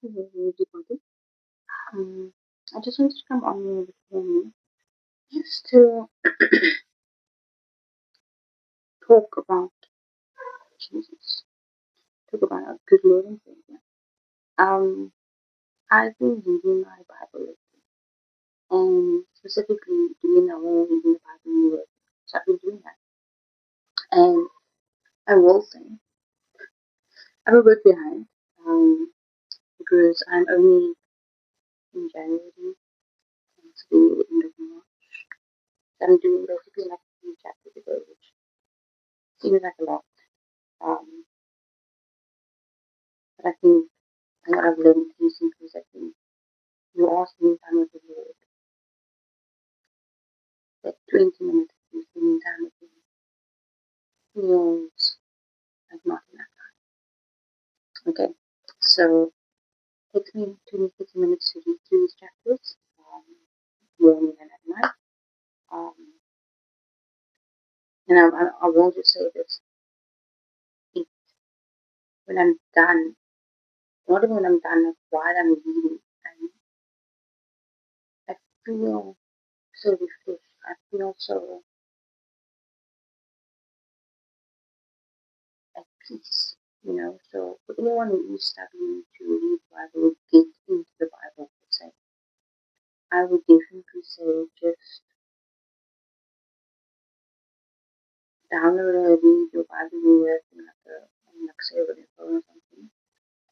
Hello, everybody. Um, I just wanted to come on here with you just to talk about Jesus, talk about our good Lord and Savior. I've been reading my Bible lately, and specifically doing our own reading the Bible in Word. So I've been doing that, and I will say I'm a bit behind, because I'm only in January, and it's the end of March. So I'm doing basically like 3 chapters a day, which seems like a lot. Um, but I think I've learned recently is I think you are spending time with the Lord. That 20 minutes of you spending time with Him feels like not enough time. Okay, so it takes me 20, 30 minutes to read through these chapters, morning and at night. Um, and I will just say this: it, when I'm done, not even when I'm done, like while I'm reading, I feel so refreshed. I feel so at peace, you know. So for anyone who is studying to read the Bible, get into the Bible, per se, I would definitely say just download a read your Bible with like like say with your phone or something,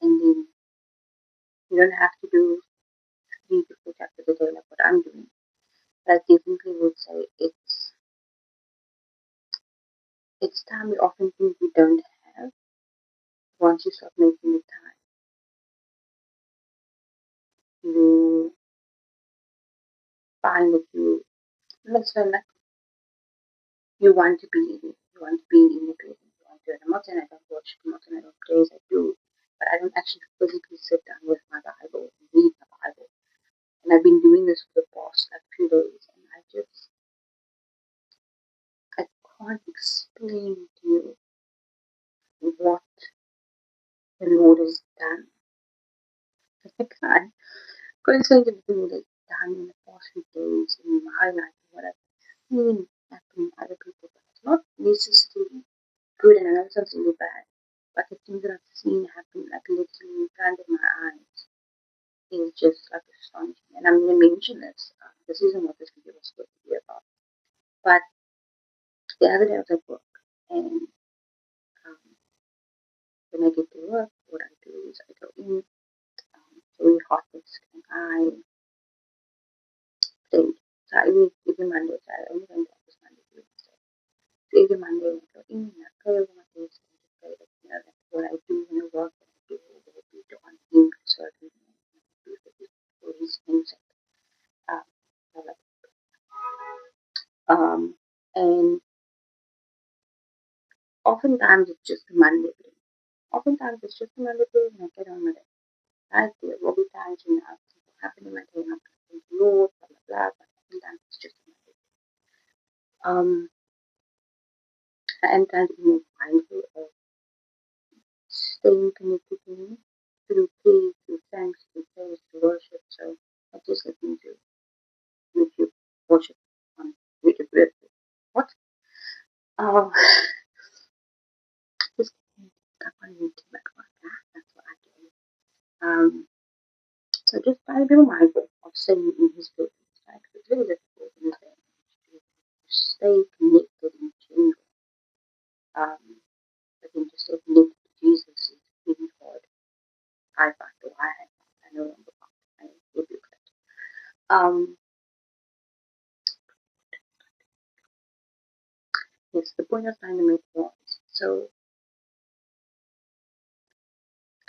and then you don't have to do 3 to 4 chapters a day like what I'm doing. But I definitely would say it's time we often think we don't have. Once you start making the time, you find that let's say like you want to be in it. You want to be in it with it. You want to. And I'm not saying I don't watch, I'm not saying I don't praise, I do. But I don't actually physically sit down with my Bible and read the Bible. And I've been doing this for the past like few days, and I can't explain to you what the Lord has done. I can't. Couldn't explain to you what the Lord has done in the past few days in my life and what I've seen happen in other people's lives. Not necessarily good, and I know it sounds really bad, but the things that I've seen happen like literally in front of my eyes is just like astonishing. And I'm going to mention this. This isn't what this video was supposed to be about. But the other day I was at work, and um, when I get to work, what I do is I go in, it's really hot desk, and I pray. So every Monday, so I only go into office Monday to Wednesday. So every Monday I go in and I pray over my desk and just pray that, you know, that what I do in the work that I do will be to honor Him, serve Him, and do for His name's sake. Um, um, and oftentimes it's just a Monday thing. Oftentimes it's just a Monday thing and I get on with it. Right? There will be times when things will happen in my day and I'm going to thank the Lord, blah, blah, blah, but oftentimes it's just a Monday thing. I am trying to be more mindful of staying connected to Him through praise, through thanks, through praise, through worship. So I just listen to YouTube worship on YouTube. What? Oh, just up on YouTube like that. That's what I do. So just try to be mindful of staying in His presence, right? Because it's really difficult in this day and age to stay connected in general. But then to stay connected to Jesus is really hard. I find, or I have found, I no longer find. I rebuke that. Yes, the point I was trying to make was, so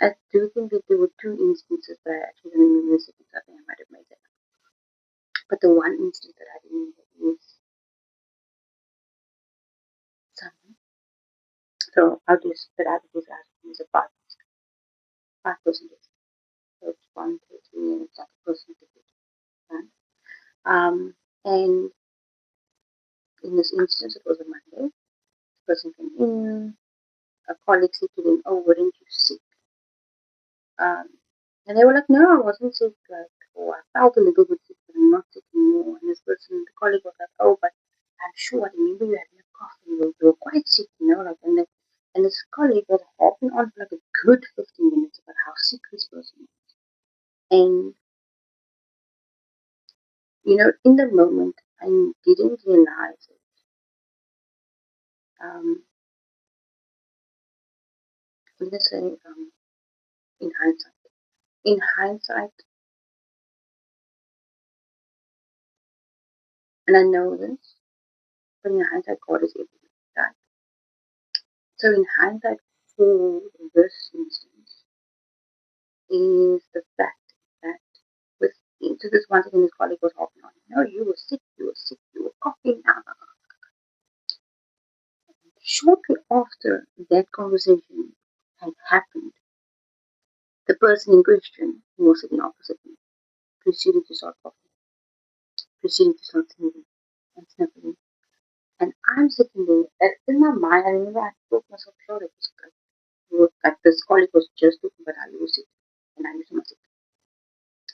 I do think that there were 2 instances that I actually don't remember the second. I think I might have made it up. But the one instance that I remember is someone. So I'll just put out this last one is a 5%. So it's 1, 2, 3, and it's like a percentage. Right? And in this instance, it was a Monday. The person came in, a colleague said to them, "Oh, weren't you sick?" Um, And they were like, no, I wasn't sick, like, or I felt a little bit sick, but I'm not sick anymore. And this person, the colleague was like, oh, but I'm sure I remember you having a cough and you were quite sick, like, and this colleague was harping on for like a good 15 minutes about how sick this person was. And, in the moment, I didn't realize it. Let's say, in hindsight. In hindsight, and I know this, but in hindsight, God is everything, right? So in hindsight, for this instance, is the fact that with so this once again, his colleague was hopping on. No, you were sick, you were coughing. Shortly after that conversation had happened, the person in question, who was sitting opposite me, proceeded to start coughing, proceeded to start sneezing and sniffling. And I'm sitting there, and in my mind, I remember I told myself, sure, it was like this colleague was just looking, but I lose it, and I lose myself.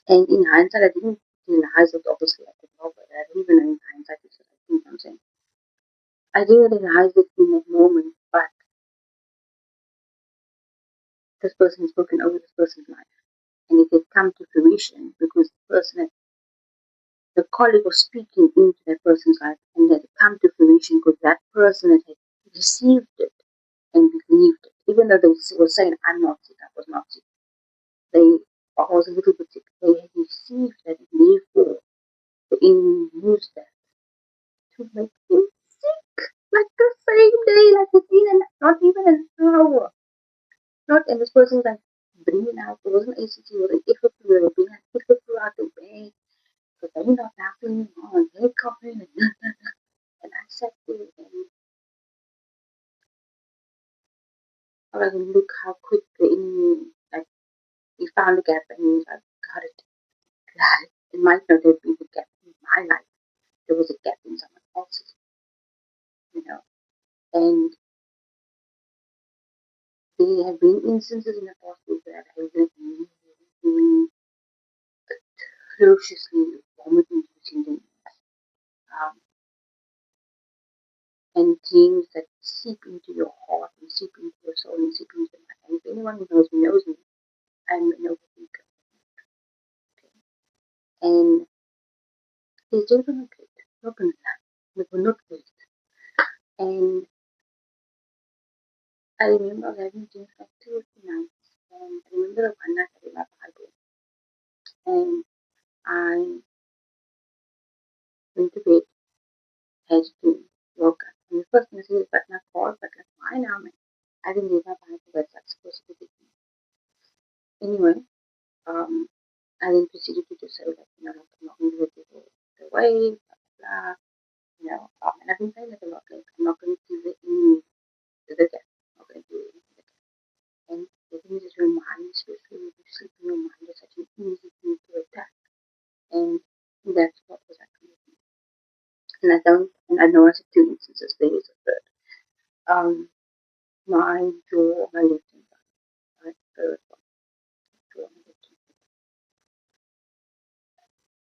And in hindsight, I didn't realize it, obviously, I could help it. I didn't even know in hindsight, it's what I think I'm saying. I didn't realize it in that moment, but this person has spoken over this person's life. And it had come to fruition because the colleague was speaking into that person's life, and it had come to fruition because that person had received it and believed it. Even though they were saying, I'm not sick, I was not sick. I was a little bit sick. They had received that, and therefore the enemy used that to make him sick. Like the same day, like within not even an hour. Not, and this person's like bringing out, it wasn't ACT, it was an effort to bring an effort out the way. Because they're not laughing on, they're coughing, and I sat there and I was like, look how quick the enemy, like, he found a gap and he was like, got it, got it. It might not have been a gap in my life, there was a gap in someone else's, you know. And there have been instances in the past where I have really ferociously vomiting inducing um, and dreams that seep into your heart and seep into your soul and seep into your mind. And if anyone who knows me knows me, I'm an overthinker. Okay? And these days were not good, not gonna lie. They were not good. And I remember having dreams like 2 or 3 nights. And I remember the one night I read my Bible and I went to bed, had to woke up. And the first thing I said is, but my God, but like, why now, man? I didn't read my Bible, that's like supposed to be the anyway. Um, I then proceeded to just say that, like, I'm not going to give people the way, blah, blah, blah, and I've been saying that a lot, like, I'm not going to give the enemy the gap, I'm not going to do anything the gap. And the thing is, your mind, especially when you sleep in your mind, is such an easy thing to attack. And that's what was happening with me. And I know I said 2 instances, there is a third. My jaw, my left hand side, right, third one, jaw, my left hand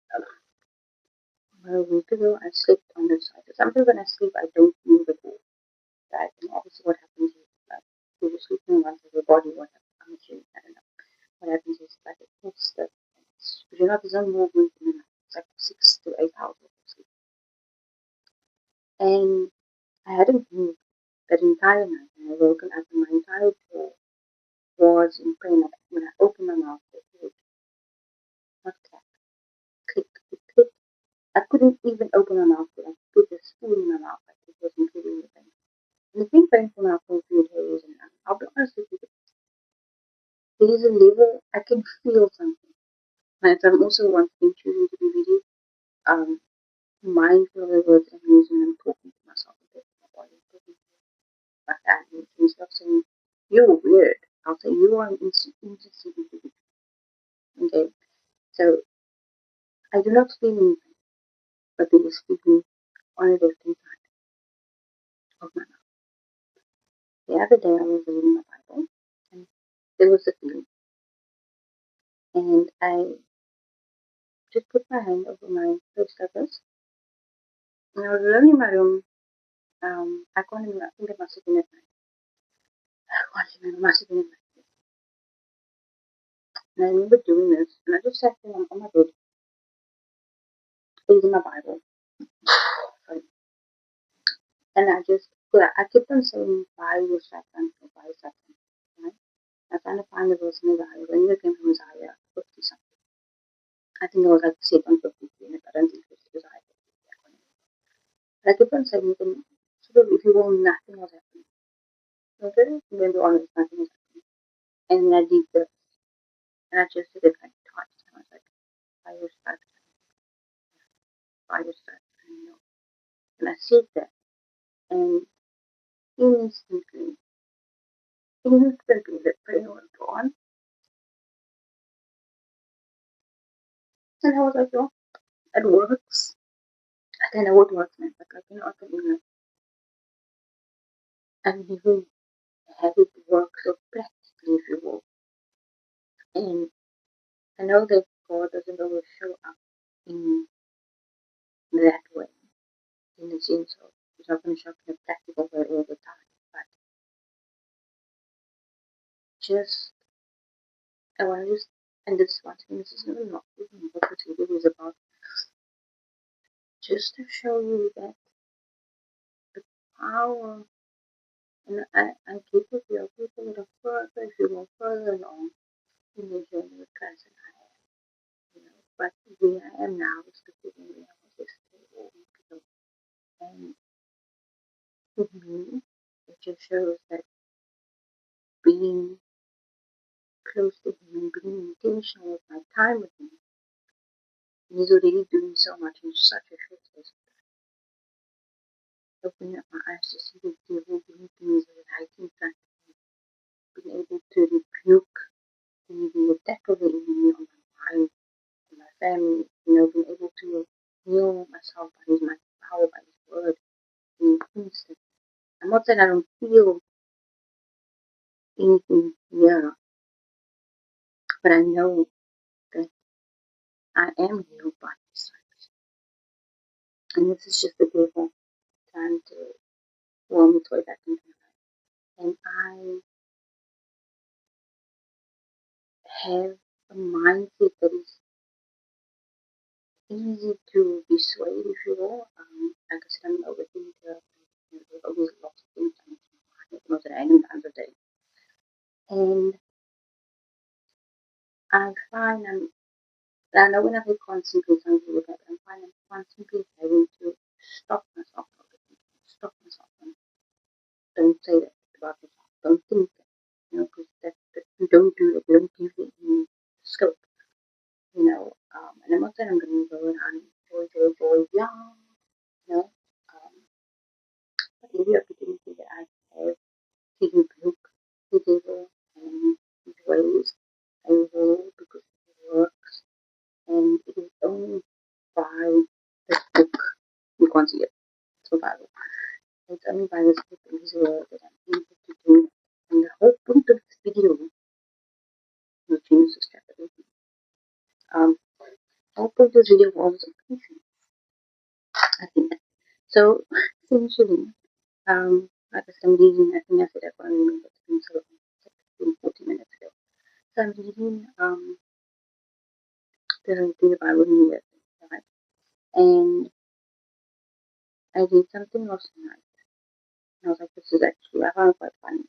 side. A week ago, I slept on the side. Sometimes when I sleep, I don't move at all. Right? And obviously, what happens is, like, when you're sleeping on one side of your body, what happens? I'm assuming, I don't know. What happens is, like, it puts the, because you're not, there's no movement in the night. It's like 6 to 8 hours of sleep. And I hadn't moved that entire night, and I woke up and my entire jaw was in pain. Like, when I opened my mouth, it would not clap, click, it click. I couldn't even open my mouth to, like, put a spoon in my mouth. Like, it was incredibly painful. And it's been painful now for a few days, and I'll be honest with you, there is a level I can feel something. And I'm also once been choosing to be really mindful of the words I'm using. I'm talking to myself a bit, my body, talking to my family, instead of saying, you're weird. I'll say, you are an interesting individual. Okay? So I do not feel anything, but there is feeling on the left hand side of my mouth. The other day I was reading my Bible, and there was a feeling. and I just put my hand over my face like this. And I was alone in my room. I can't even, I think I must have been at night. I can't remember, I must have been at night. And I remember doing this, and I just sat there on my bed, reading my Bible. Sorry. And I just, I kept on saying, by your Satan, or by Satan. Right? I was trying to find the verse in Isaiah. When it came from Isaiah 50 something. I think it was like 7:53, and I don't think it was Isaiah 50. But I kept on saying, sort of, if you will, nothing was happening. Okay? I'm going to be honest, nothing was happening. And then I did this, and I just did it like twice. And I was like, by your Satan, by your Satan, you know. And I said that, and instantly, the prayer was gone. And I was like, oh, it works. I don't know what works, man, but like, you know, I can, you know, I've never had it work so practically, if you will. And I know that God doesn't always show up in that way, in the sense of He's not going to show up in a practical way all the time. But just, I want to just, and this one thing, this is not even what this video is about, just to show you that the power, and I keep it real, people that are further, if you go further along in the journey with Christ than I am, you know, but where I am now is different than where I was yesterday or a week ago. And with me, it just shows that being close to Him and being intentional with my time with Him, He's already doing so much in such a short space of time. Opening up my eyes to see the devil doing things right in front of me, being able to rebuke the attack of the enemy on my mind, on my family, you know, being able to heal myself by His mighty power, by His word, in an instant. I'm not saying I don't feel anything here, but I know that I am healed by His stripes. And this is just the devil trying to worm its way back into my life. And I have a mindset that is easy to be swayed, if you will. Like I said, I'm an overthinker. There's always lots of things coming to my mind, not at random times of day. And I find I know when I say constantly, some people look at it, I'm constantly having to stop myself from overthinking, stop myself from don't say that about yourself, don't think that, you know, because that you don't do that, you don't give it any scope, you know. And I'm not saying I'm going to go around joy, yeah, you know. But every opportunity that I have to rebuke the devil and his ways, I will, because it works, and it is only by this book, you can't see it, it's the Bible. It's only by this book and His word that I'm able to do it. And the whole point of this video was Genesis chapter 18. The whole point of this video was patience, I think. So, essentially, like I said, I'm reading, I think I said I can't remember, it's been so long, it's been 40 minutes ago. So I'm reading the Bible in years, right? And I read something last night, and I was like, this is actually, I found it quite funny.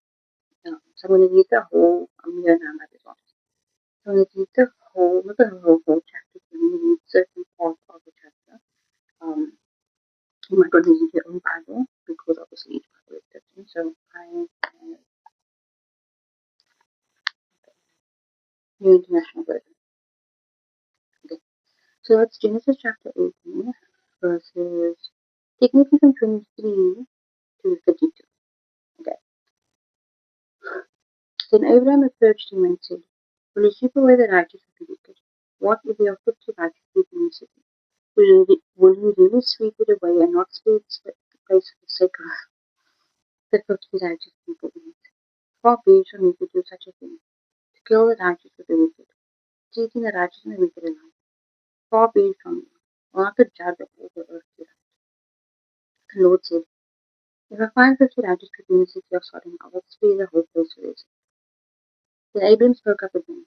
So I'm going to read the whole, I'm here now, my result. So I'm going to read the whole, not the whole chapter, I'm going to read certain parts of the chapter. You might want to use your own Bible, because obviously each Bible is different. So I have New International Version. Okay. So it's Genesis chapter 18, verses, technically from 23 to 32. Okay. Then Abraham approached him and said, will you sweep away the righteous with the wicked? What if they are put to righteous people in the city? Will you really sweep it away and not spare the place for the sake of the 50 righteous people in it? Far be it from me to do such a thing, to kill the righteous with the wicked, seeking the righteous and the wicked alike. Far be it from you, not to judge of the earth. The Lord said, if I find 50 righteous people in the city of Sodom, I will spare the whole place for this. Then Abram spoke up again.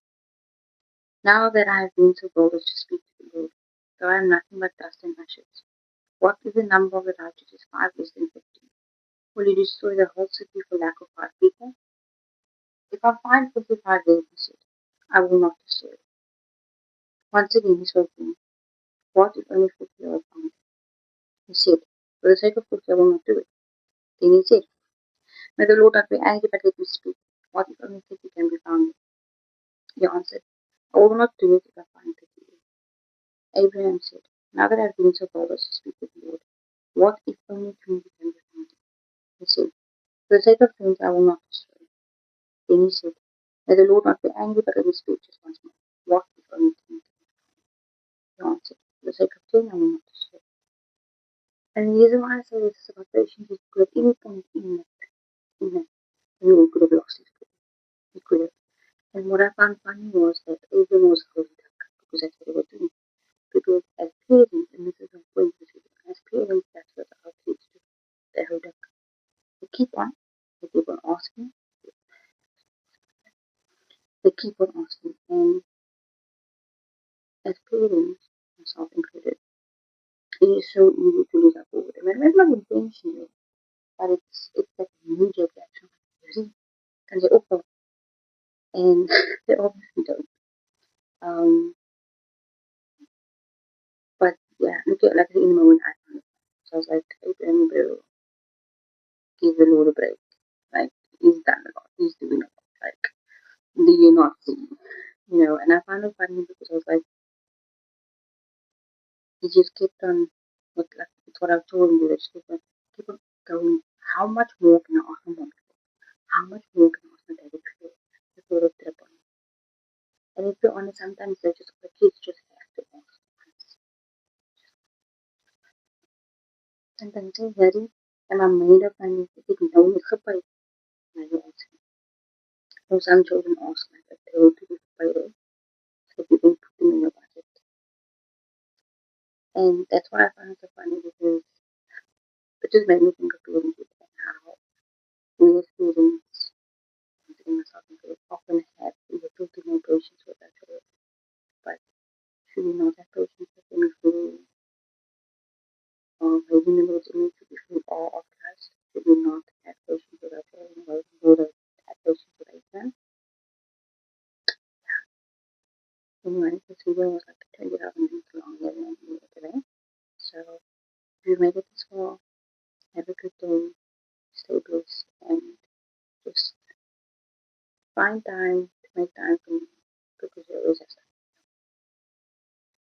Now that I have been so bold as to speak to the Lord, though I am nothing but dust and ashes, what is the number of the righteous is 5 less than 50. Will you destroy the whole city for lack of 5 people? If I find 55 there, he said, I will not destroy it. Once again he spoke to me. What if only 50 are found? He said, for the sake of 50 I will not do it. Then he said, may the Lord not be angry, but let me speak. What if only 50 can be found? He answered, I will not do it if I find 50. Abraham said, now that I have been so bold as to speak with the Lord, what if only 20 can be found? He said, for the sake of 20 I will not destroy it. Then he said, may the Lord not be angry, but let me speak just once more. What if only 10 can be found? He answered, for the sake of 10 I will not destroy it. And the reason why I say this is about patience is because at any point in that, we all could have lost his cool. He could have. And what I found funny was that Abram was holding back because that's what they were doing. Because as parents, and this is my point, as parents, that's what our kids do. They hold back. They keep on. They keep on asking. They keep on asking. And as parents, myself included, it is so easy to lose our forward. And maybe not intentionally, but it's that knee-jerk reaction. Really? And they offer. And they obviously don't. Um, but yeah, look at like in the moment I found it. So I was like, Abraham, bro, give the Lord a break. Like he's done a lot. He's doing a lot. Like, do you not see? You know, and I found it funny because I was like, he just kept on with like it's what I've told you, that keep on going. How much more can I ask him? How much more can I ask my David before they trip on me? And if you're honest, sometimes they just the kids just have to ask once. Sometimes I'm very and I'm made up and if you know it's a now you ask him. So some children ask like if they will be paid, so you can put them in your budget. And that's why I find it so funny because it just made me think of parents and how we as parents, considering myself into it, often have little to no patience with our children. But should we not have patience with them if we are raising them with image, if we are of Christ? Should we not have patience with our children or have patience with them? Anyway, this video was like 20,000 minutes long, today. So if you made it this far, have a good day, stay blessed, and just find time to make time for me because you always have